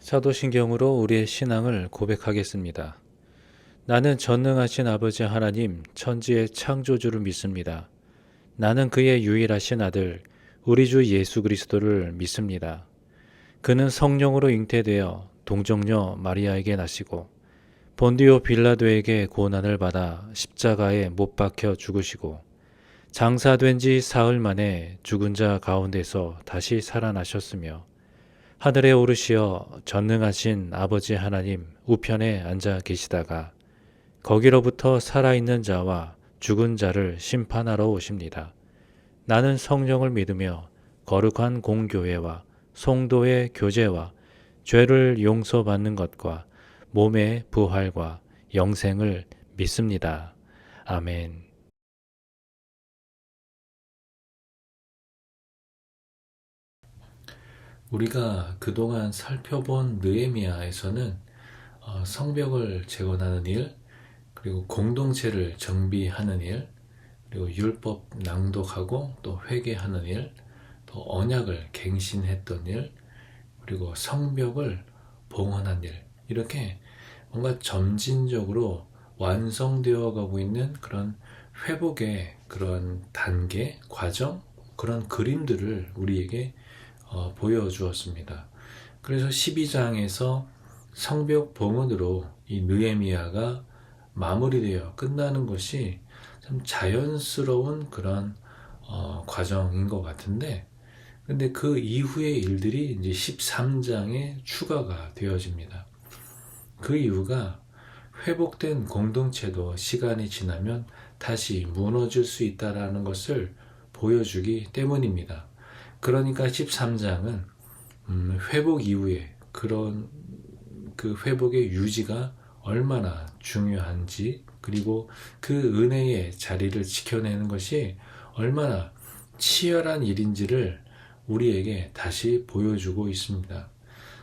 사도신경으로 우리의 신앙을 고백하겠습니다. 나는 전능하신 아버지 하나님 천지의 창조주를 믿습니다. 나는 그의 유일하신 아들 우리 주 예수 그리스도를 믿습니다. 그는 성령으로 잉태되어 동정녀 마리아에게 나시고 본디오 빌라도에게 고난을 받아 십자가에 못 박혀 죽으시고 장사된 지 사흘 만에 죽은 자 가운데서 다시 살아나셨으며 하늘에 오르시어 전능하신 아버지 하나님 우편에 앉아 계시다가 거기로부터 살아있는 자와 죽은 자를 심판하러 오십니다. 나는 성령을 믿으며 거룩한 공교회와 성도의 교제와 죄를 용서받는 것과 몸의 부활과 영생을 믿습니다. 아멘. 우리가 그동안 살펴본 느헤미야에서는 성벽을 재건하는 일, 그리고 공동체를 정비하는 일, 그리고 율법 낭독하고 또 회개하는 일, 또 언약을 갱신했던 일, 그리고 성벽을 봉헌한 일, 이렇게 뭔가 점진적으로 완성되어 가고 있는 그런 회복의 그런 단계, 과정, 그런 그림들을 우리에게 보여주었습니다. 그래서 12장에서 성벽 봉헌으로 이 느헤미야가 마무리되어 끝나는 것이 참 자연스러운 그런 과정인 것 같은데, 근데 그 이후의 일들이 이제 13장에 추가가 되어집니다. 그 이유가 회복된 공동체도 시간이 지나면 다시 무너질 수 있다는 것을 보여주기 때문입니다. 그러니까 13장은 회복 이후에 그런 그 회복의 유지가 얼마나 중요한지, 그리고 그 은혜의 자리를 지켜내는 것이 얼마나 치열한 일인지를 우리에게 다시 보여주고 있습니다.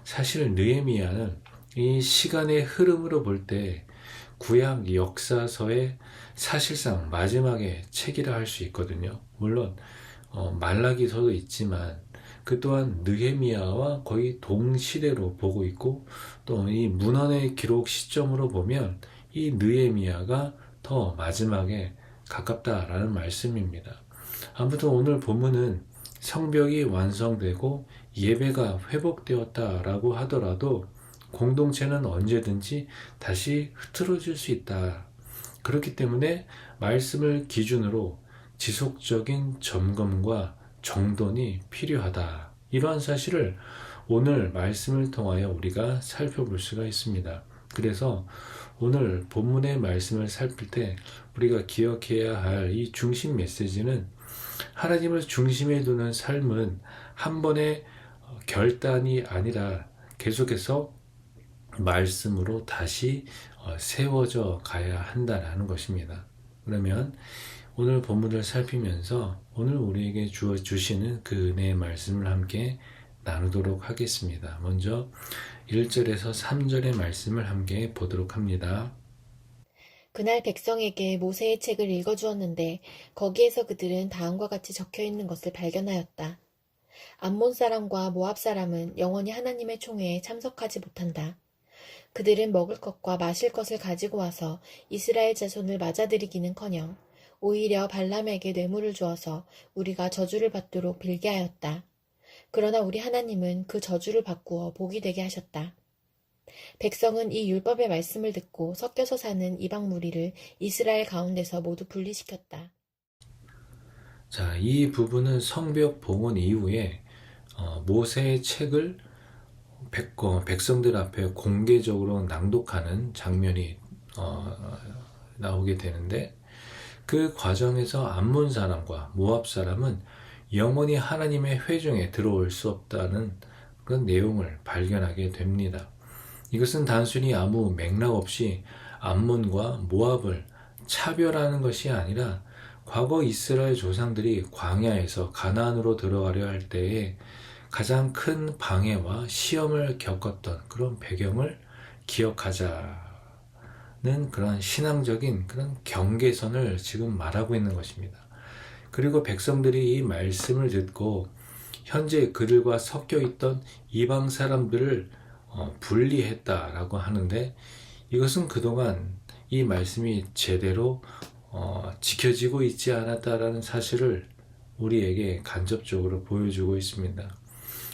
사실 느헤미야는 이 시간의 흐름으로 볼 때 구약 역사서의 사실상 마지막의 책이라 할 수 있거든요. 물론 말라기서도 있지만 그 또한 느헤미야와 거의 동시대로 보고 있고, 또 이 문헌의 기록 시점으로 보면 이 느헤미야가 더 마지막에 가깝다라는 말씀입니다. 아무튼 오늘 본문은 성벽이 완성되고 예배가 회복되었다라고 하더라도 공동체는 언제든지 다시 흐트러질 수 있다. 그렇기 때문에 말씀을 기준으로 지속적인 점검과 정돈이 필요하다. 이러한 사실을 오늘 말씀을 통하여 우리가 살펴볼 수가 있습니다. 그래서 오늘 본문의 말씀을 살필 때 우리가 기억해야 할 이 중심 메시지는, 하나님을 중심에 두는 삶은 한 번의 결단이 아니라 계속해서 말씀으로 다시 세워져 가야 한다는 것입니다. 그러면 오늘 본문을 살피면서 오늘 우리에게 주시는 그 은혜의 말씀을 함께 나누도록 하겠습니다. 먼저 1절에서 3절의 말씀을 함께 보도록 합니다. 그날 백성에게 모세의 책을 읽어주었는데 거기에서 그들은 다음과 같이 적혀있는 것을 발견하였다. 암몬 사람과 모압 사람은 영원히 하나님의 총회에 참석하지 못한다. 그들은 먹을 것과 마실 것을 가지고 와서 이스라엘 자손을 맞아들이기는커녕 오히려 발람에게 뇌물을 주어서 우리가 저주를 받도록 빌게 하였다. 그러나 우리 하나님은 그 저주를 바꾸어 복이 되게 하셨다. 백성은 이 율법의 말씀을 듣고 섞여서 사는 이방 무리를 이스라엘 가운데서 모두 분리시켰다. 자, 이 부분은 성벽 봉헌 이후에 모세의 책을 백성들 앞에 공개적으로 낭독하는 장면이 나오게 되는데, 그 과정에서 암몬 사람과 모압 사람은 영원히 하나님의 회중에 들어올 수 없다는 그런 내용을 발견하게 됩니다. 이것은 단순히 아무 맥락 없이 암몬과 모압을 차별하는 것이 아니라 과거 이스라엘 조상들이 광야에서 가나안으로 들어가려 할 때에 가장 큰 방해와 시험을 겪었던 그런 배경을 기억하자는 그런 신앙적인 그런 경계선을 지금 말하고 있는 것입니다. 그리고 백성들이 이 말씀을 듣고 현재 그들과 섞여 있던 이방 사람들을 분리했다라고 하는데, 이것은 그동안 이 말씀이 제대로 지켜지고 있지 않았다라는 사실을 우리에게 간접적으로 보여주고 있습니다.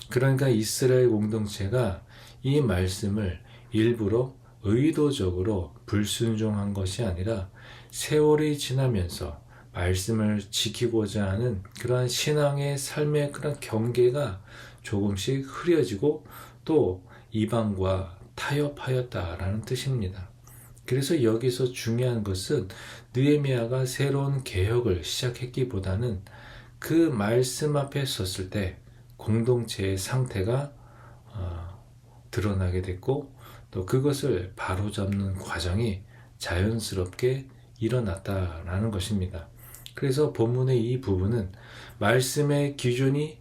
그러니까 이스라엘 공동체가 이 말씀을 일부러 의도적으로 불순종한 것이 아니라 세월이 지나면서 말씀을 지키고자 하는 그러한 신앙의 삶의 그런 경계가 조금씩 흐려지고 또 이방과 타협하였다라는 뜻입니다. 그래서 여기서 중요한 것은 느헤미야가 새로운 개혁을 시작했기보다는 그 말씀 앞에 섰을 때 공동체의 상태가 드러나게 됐고, 또 그것을 바로잡는 과정이 자연스럽게 일어났다라는 것입니다. 그래서 본문의 이 부분은 말씀의 기준이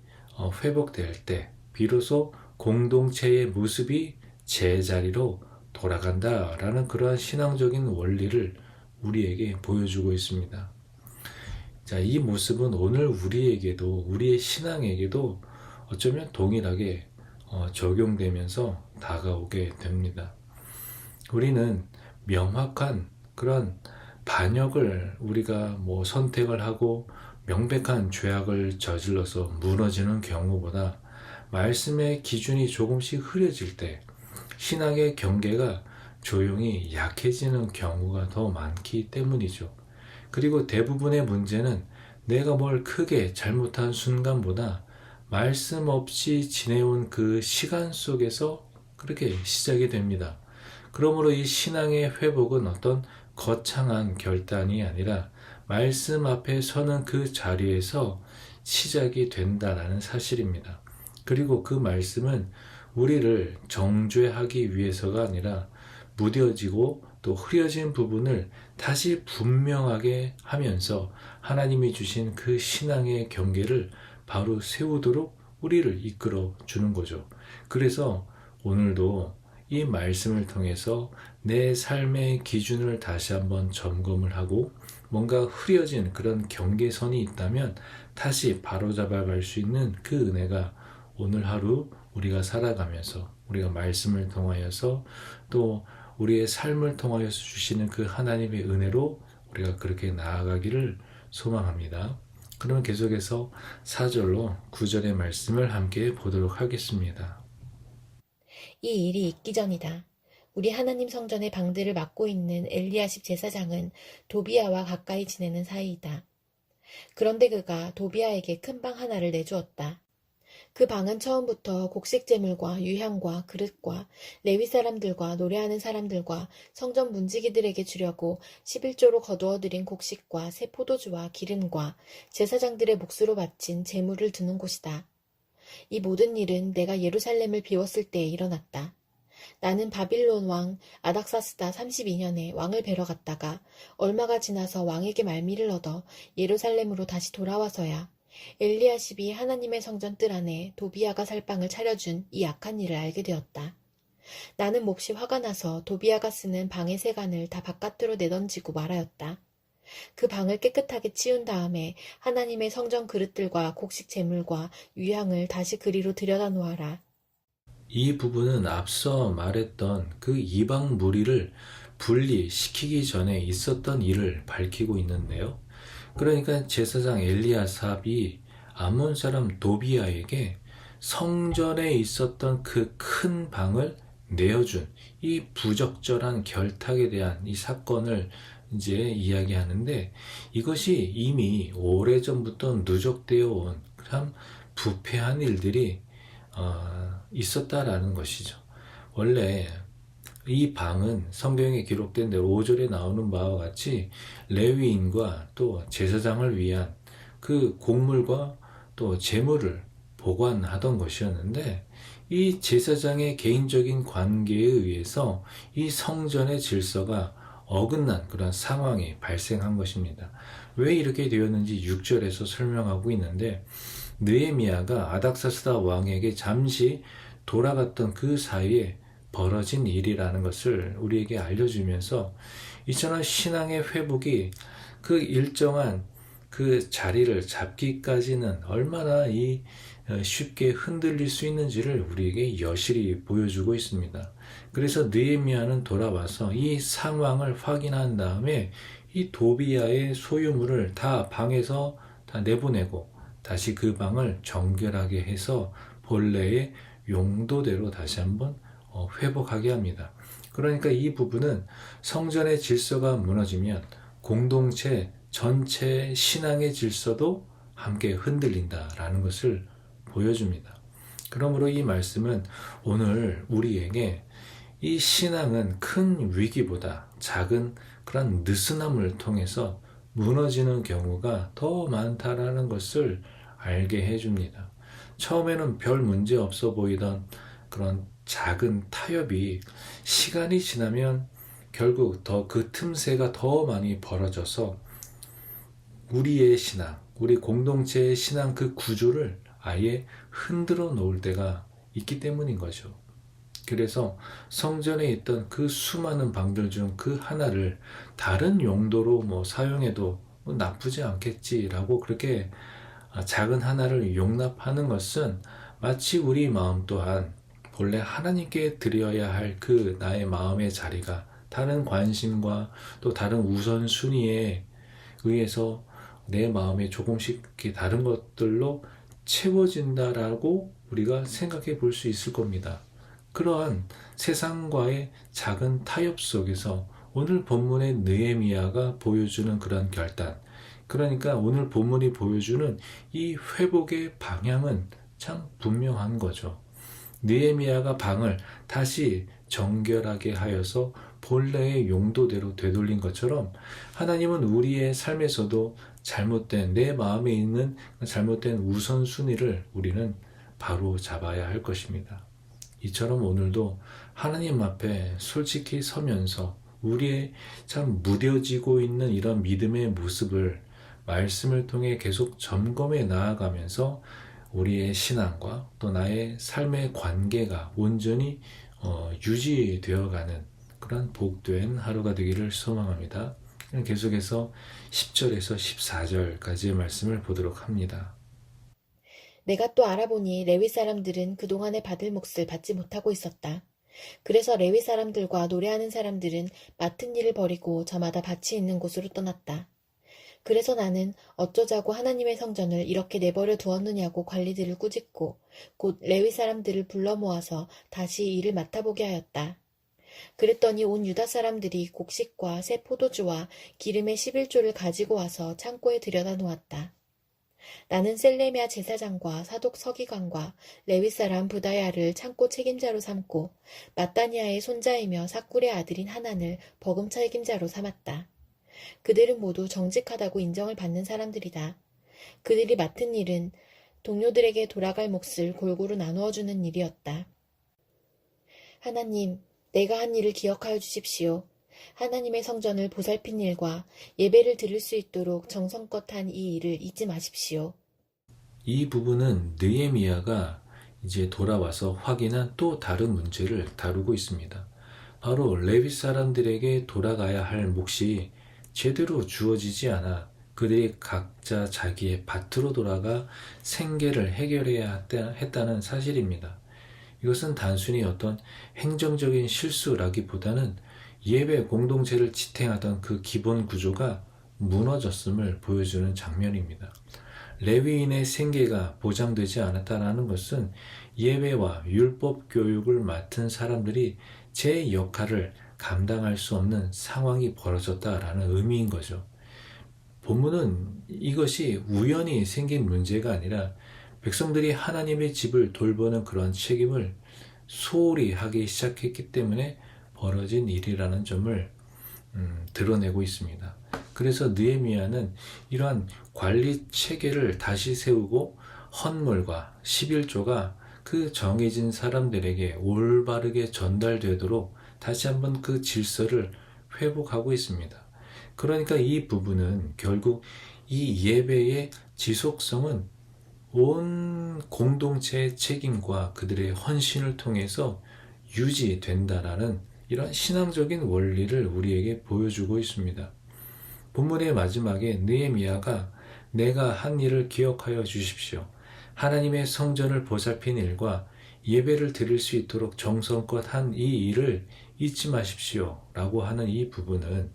회복될 때 비로소 공동체의 모습이 제자리로 돌아간다라는 그러한 신앙적인 원리를 우리에게 보여주고 있습니다. 자, 이 모습은 오늘 우리에게도, 우리의 신앙에게도 어쩌면 동일하게 적용되면서 다가오게 됩니다. 우리는 명확한 그런 반역을 우리가 선택을 하고 명백한 죄악을 저질러서 무너지는 경우보다 말씀의 기준이 조금씩 흐려질 때 신앙의 경계가 조용히 약해지는 경우가 더 많기 때문이죠. 그리고 대부분의 문제는 내가 뭘 크게 잘못한 순간보다 말씀 없이 지내온 그 시간 속에서 그렇게 시작이 됩니다. 그러므로 이 신앙의 회복은 어떤 거창한 결단이 아니라 말씀 앞에 서는 그 자리에서 시작이 된다라는 사실입니다. 그리고 그 말씀은 우리를 정죄하기 위해서가 아니라 무뎌지고 또 흐려진 부분을 다시 분명하게 하면서 하나님이 주신 그 신앙의 경계를 바로 세우도록 우리를 이끌어 주는 거죠. 그래서 오늘도 이 말씀을 통해서 내 삶의 기준을 다시 한번 점검을 하고 뭔가 흐려진 그런 경계선이 있다면 다시 바로잡아 갈 수 있는 그 은혜가 오늘 하루 우리가 살아가면서 우리가 말씀을 통하여서 또 우리의 삶을 통하여서 주시는 그 하나님의 은혜로 우리가 그렇게 나아가기를 소망합니다. 그러면 계속해서 4절로 9절의 말씀을 함께 보도록 하겠습니다. 이 일이 있기 전이다. 우리 하나님 성전의 방들을 맡고 있는 엘리야십 제사장은 도비야와 가까이 지내는 사이이다. 그런데 그가 도비야에게 큰 방 하나를 내주었다. 그 방은 처음부터 곡식제물과 유향과 그릇과 레위 사람들과 노래하는 사람들과 성전 문지기들에게 주려고 11조로 거두어 들인 곡식과 새 포도주와 기름과 제사장들의 몫으로 바친 제물을 두는 곳이다. 이 모든 일은 내가 예루살렘을 비웠을 때에 일어났다. 나는 바빌론 왕 아닥사스다 32년에 왕을 뵈러 갔다가 얼마가 지나서 왕에게 말미를 얻어 예루살렘으로 다시 돌아와서야 엘리야십이 하나님의 성전 뜰 안에 도비야가 살 방을 차려준 이 악한 일을 알게 되었다. 나는 몹시 화가 나서 도비야가 쓰는 방의 세간을 다 바깥으로 내던지고 말하였다. 그 방을 깨끗하게 치운 다음에 하나님의 성전 그릇들과 곡식 제물과 유향을 다시 그리로 들여다 놓아라. 이 부분은 앞서 말했던 그 이방 무리를 분리시키기 전에 있었던 일을 밝히고 있는데요. 그러니까 제사장 엘리야삽이 암몬 사람 도비야에게 성전에 있었던 그 큰 방을 내어준 이 부적절한 결탁에 대한 이 사건을 이제 이야기하는데, 이것이 이미 오래전부터 누적되어 온 참 부패한 일들이 있었다라는 것이죠. 원래 이 방은 성경에 기록된 대로 5절에 나오는 바와 같이 레위인과 또 제사장을 위한 그 곡물과 또 제물을 보관하던 것이었는데, 이 제사장의 개인적인 관계에 의해서 이 성전의 질서가 어긋난 그런 상황이 발생한 것입니다. 왜 이렇게 되었는지 6절에서 설명하고 있는데, 느헤미야가 아닥사스다 왕에게 잠시 돌아갔던 그 사이에 벌어진 일이라는 것을 우리에게 알려주면서 이처럼 신앙의 회복이 그 일정한 그 자리를 잡기까지는 얼마나 이 쉽게 흔들릴 수 있는지를 우리에게 여실히 보여주고 있습니다. 그래서 느헤미야는 돌아와서 이 상황을 확인한 다음에 이 도비야의 소유물을 다 방에서 다 내보내고 다시 그 방을 정결하게 해서 본래의 용도대로 다시 한번 회복하게 합니다. 그러니까 이 부분은 성전의 질서가 무너지면 공동체 전체 신앙의 질서도 함께 흔들린다라는 것을 보여줍니다. 그러므로 이 말씀은 오늘 우리에게 이 신앙은 큰 위기보다 작은 그런 느슨함을 통해서 무너지는 경우가 더 많다라는 것을 알게 해줍니다. 처음에는 별 문제 없어 보이던 그런 작은 타협이 시간이 지나면 결국 더 그 틈새가 더 많이 벌어져서 우리의 신앙, 우리 공동체의 신앙 그 구조를 아예 흔들어 놓을 때가 있기 때문인 거죠. 그래서 성전에 있던 그 수많은 방들 중 그 하나를 다른 용도로 사용해도 나쁘지 않겠지라고 그렇게 작은 하나를 용납하는 것은 마치 우리 마음 또한 본래 하나님께 드려야 할 그 나의 마음의 자리가 다른 관심과 또 다른 우선순위에 의해서 내 마음에 조금씩 다른 것들로 채워진다라고 우리가 생각해 볼 수 있을 겁니다. 그러한 세상과의 작은 타협 속에서 오늘 본문의 느헤미야가 보여주는 그런 결단, 그러니까 오늘 본문이 보여주는 이 회복의 방향은 참 분명한 거죠. 느헤미야가 방을 다시 정결하게 하여서 본래의 용도대로 되돌린 것처럼 하나님은 우리의 삶에서도 잘못된 내 마음에 있는 잘못된 우선순위를 우리는 바로 잡아야 할 것입니다. 이처럼 오늘도 하나님 앞에 솔직히 서면서 우리의 참 무뎌지고 있는 이런 믿음의 모습을 말씀을 통해 계속 점검해 나아가면서 우리의 신앙과 또 나의 삶의 관계가 온전히 유지되어가는 그런 복된 하루가 되기를 소망합니다. 계속해서 10절에서 14절까지의 말씀을 보도록 합니다. 내가 또 알아보니 레위 사람들은 그동안에 받을 몫을 받지 못하고 있었다. 그래서 레위 사람들과 노래하는 사람들은 맡은 일을 버리고 저마다 밭이 있는 곳으로 떠났다. 그래서 나는 어쩌자고 하나님의 성전을 이렇게 내버려 두었느냐고 관리들을 꾸짖고 곧 레위 사람들을 불러 모아서 다시 일을 맡아보게 하였다. 그랬더니 온 유다 사람들이 곡식과 새 포도주와 기름의 11조를 가지고 와서 창고에 들여다 놓았다. 나는 셀레미야 제사장과 사독 서기관과 레위 사람 부다야를 창고 책임자로 삼고 마따니아의 손자이며 사꿀의 아들인 하난을 버금 책임자로 삼았다. 그들은 모두 정직하다고 인정을 받는 사람들이다. 그들이 맡은 일은 동료들에게 돌아갈 몫을 골고루 나누어 주는 일이었다. 하나님, 내가 한 일을 기억하여 주십시오. 하나님의 성전을 보살핀 일과 예배를 드릴 수 있도록 정성껏 한 이 일을 잊지 마십시오. 이 부분은 느헤미야가 이제 돌아와서 확인한 또 다른 문제를 다루고 있습니다. 바로 레위 사람들에게 돌아가야 할 몫이 제대로 주어지지 않아 그들이 각자 자기의 밭으로 돌아가 생계를 해결해야 했다는 사실입니다. 이것은 단순히 어떤 행정적인 실수라기보다는 예배 공동체를 지탱하던 그 기본 구조가 무너졌음을 보여주는 장면입니다. 레위인의 생계가 보장되지 않았다는 것은 예배와 율법 교육을 맡은 사람들이 제 역할을 감당할 수 없는 상황이 벌어졌다라는 의미인 거죠. 본문은 이것이 우연히 생긴 문제가 아니라 백성들이 하나님의 집을 돌보는 그런 책임을 소홀히 하기 시작했기 때문에 벌어진 일이라는 점을 드러내고 있습니다. 그래서 느헤미야는 이러한 관리 체계를 다시 세우고 헌물과 11조가 그 정해진 사람들에게 올바르게 전달되도록 다시 한번 그 질서를 회복하고 있습니다. 그러니까 이 부분은 결국 이 예배의 지속성은 온 공동체의 책임과 그들의 헌신을 통해서 유지된다라는 이런 신앙적인 원리를 우리에게 보여주고 있습니다. 본문의 마지막에 느헤미야가 내가 한 일을 기억하여 주십시오. 하나님의 성전을 보살핀 일과 예배를 드릴 수 있도록 정성껏 한 이 일을 잊지 마십시오 라고 하는 이 부분은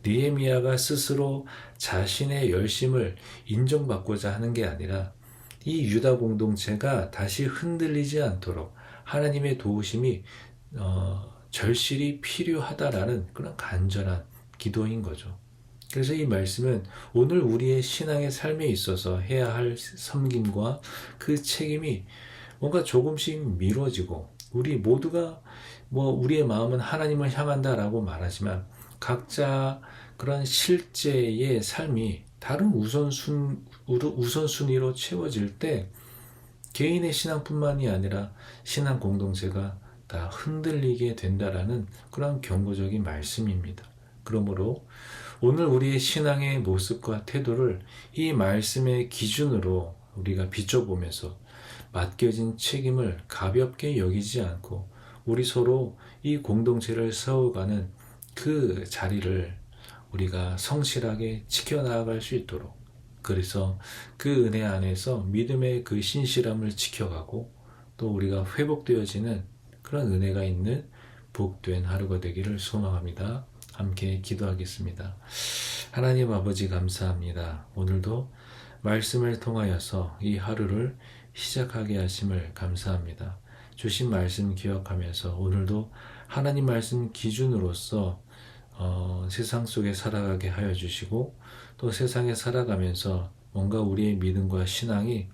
느헤미야가 스스로 자신의 열심을 인정받고자 하는 게 아니라 이 유다 공동체가 다시 흔들리지 않도록 하나님의 도우심이 절실히 필요하다라는 그런 간절한 기도인 거죠. 그래서 이 말씀은 오늘 우리의 신앙의 삶에 있어서 해야 할 섬김과 그 책임이 뭔가 조금씩 미뤄지고 우리 모두가 우리의 마음은 하나님을 향한다라고 말하지만 각자 그런 실제의 삶이 다른 우선순위로 채워질 때 개인의 신앙뿐만이 아니라 신앙 공동체가 다 흔들리게 된다라는 그런 경고적인 말씀입니다. 그러므로 오늘 우리의 신앙의 모습과 태도를 이 말씀의 기준으로 우리가 비춰보면서 맡겨진 책임을 가볍게 여기지 않고 우리 서로 이 공동체를 세워가는 그 자리를 우리가 성실하게 지켜나갈 수 있도록, 그래서 그 은혜 안에서 믿음의 그 신실함을 지켜가고 또 우리가 회복되어지는 그런 은혜가 있는 복된 하루가 되기를 소망합니다. 함께 기도하겠습니다. 하나님 아버지 감사합니다. 오늘도 말씀을 통하여서 이 하루를 시작하게 하심을 감사합니다. 주신 말씀 기억하면서 오늘도 하나님 말씀 기준으로서 세상 속에 살아가게 하여 주시고 또 세상에 살아가면서 뭔가 우리의 믿음과 신앙이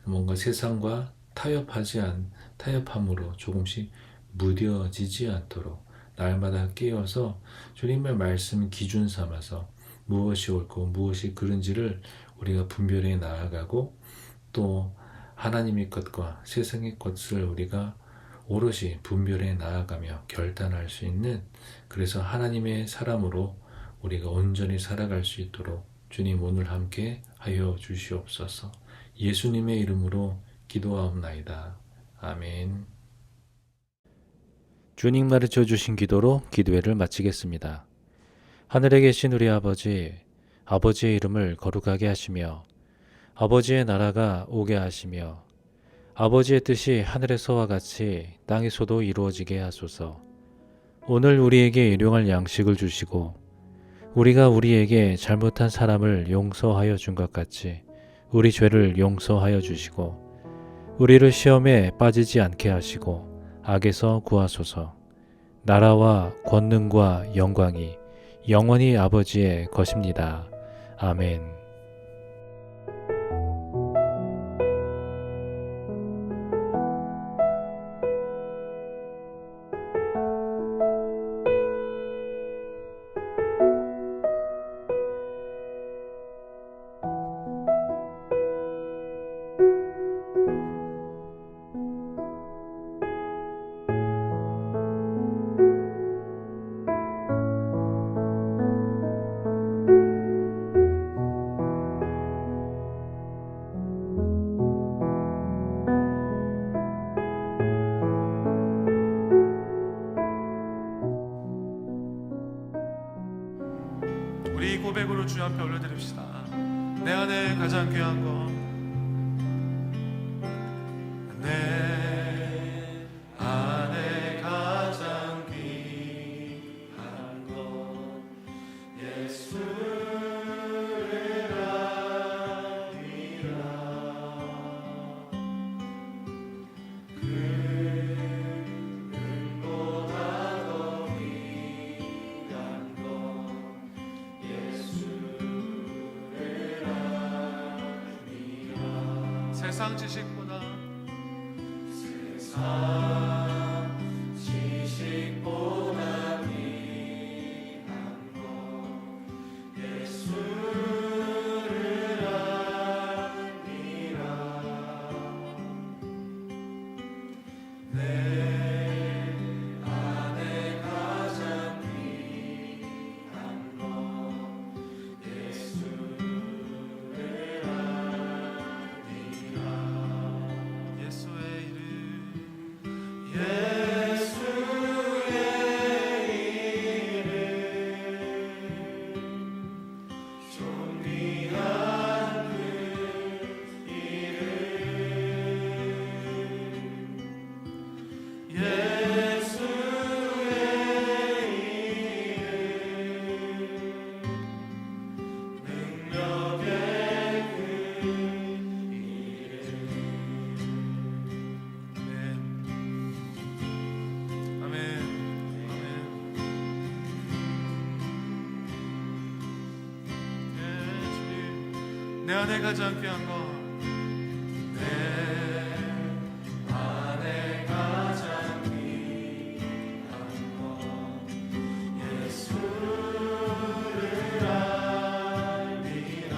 뭔가 세상과 타협함으로 조금씩 무뎌지지 않도록 날마다 깨어서 주님의 말씀 기준 삼아서 무엇이 옳고 무엇이 그른지를 우리가 분별해 나아가고 또 하나님의 것과 세상의 것을 우리가 오롯이 분별해 나아가며 결단할 수 있는, 그래서 하나님의 사람으로 우리가 온전히 살아갈 수 있도록 주님 오늘 함께 하여 주시옵소서. 예수님의 이름으로 기도하옵나이다. 아멘. 주님 가르쳐 주신 기도로 기도회를 마치겠습니다. 하늘에 계신 우리 아버지, 아버지의 이름을 거룩하게 하시며 아버지의 나라가 오게 하시며 아버지의 뜻이 하늘에서와 같이 땅에서도 이루어지게 하소서. 오늘 우리에게 일용할 양식을 주시고 우리가 우리에게 잘못한 사람을 용서하여 준 것 같이 우리 죄를 용서하여 주시고 우리를 시험에 빠지지 않게 하시고 악에서 구하소서. 나라와 권능과 영광이 영원히 아버지의 것입니다. 아멘. 우리 고백으로 주 앞에 올려드립시다. 내 안에 가장 귀한 것, 내 안에 가장 귀한 것, 예수를 알리라. 금보다 더 귀한 것, 세상 지식보다 귀한 것, 예수를 알리라. 내 안에 가장 귀한 것, 예수를 알리라. 예수의 이름 내 안에 가장 귀한 것, 내 안에 가장 귀한 것, 예수를 알미라.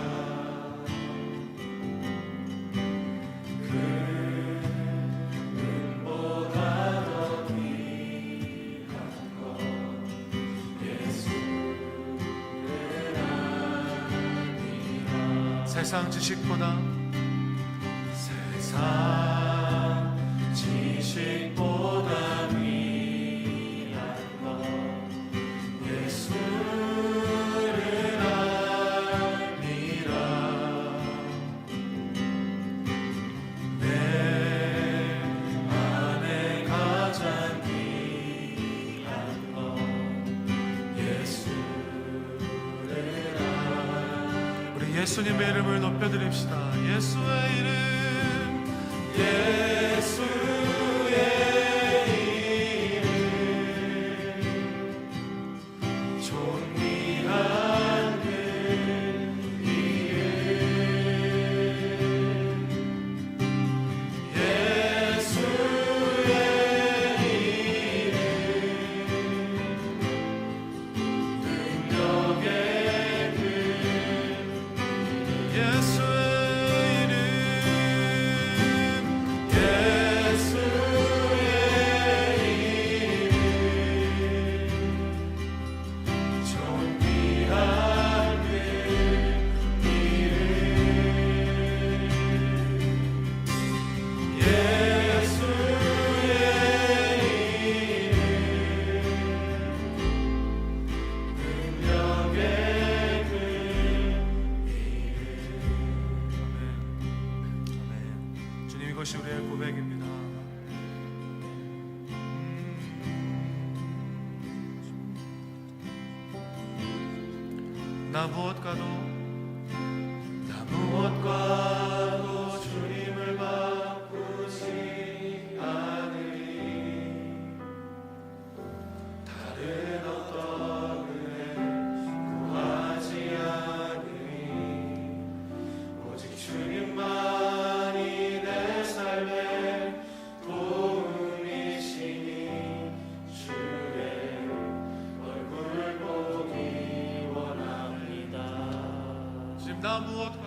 금보다 더 귀한 것, 예수를 알미라. 세상 지식보다 귀한 것, 예수를 알미라. 내 안에 가장 귀한 것, 예수를 알미라. 우리 예수님의 이름을 높여드립시다. 예수의 이름, 예수의 이름, 존귀한 그 이름, 예수의 이름, 능력의 그 예수의 이름, 예수의 이름, 존귀한 그 이름, 예수의 이름, 능력의 그 아멘. 주님, 이것이 우리의 고백입니다. 나 무엇과도 주님을 바꾸지 않으리. 다른 어떤 은혜 구하지 않으리. 오직 주님만이 내 삶의 도움이시니 주의 얼굴 보기 원합니다. 지금 나 무엇과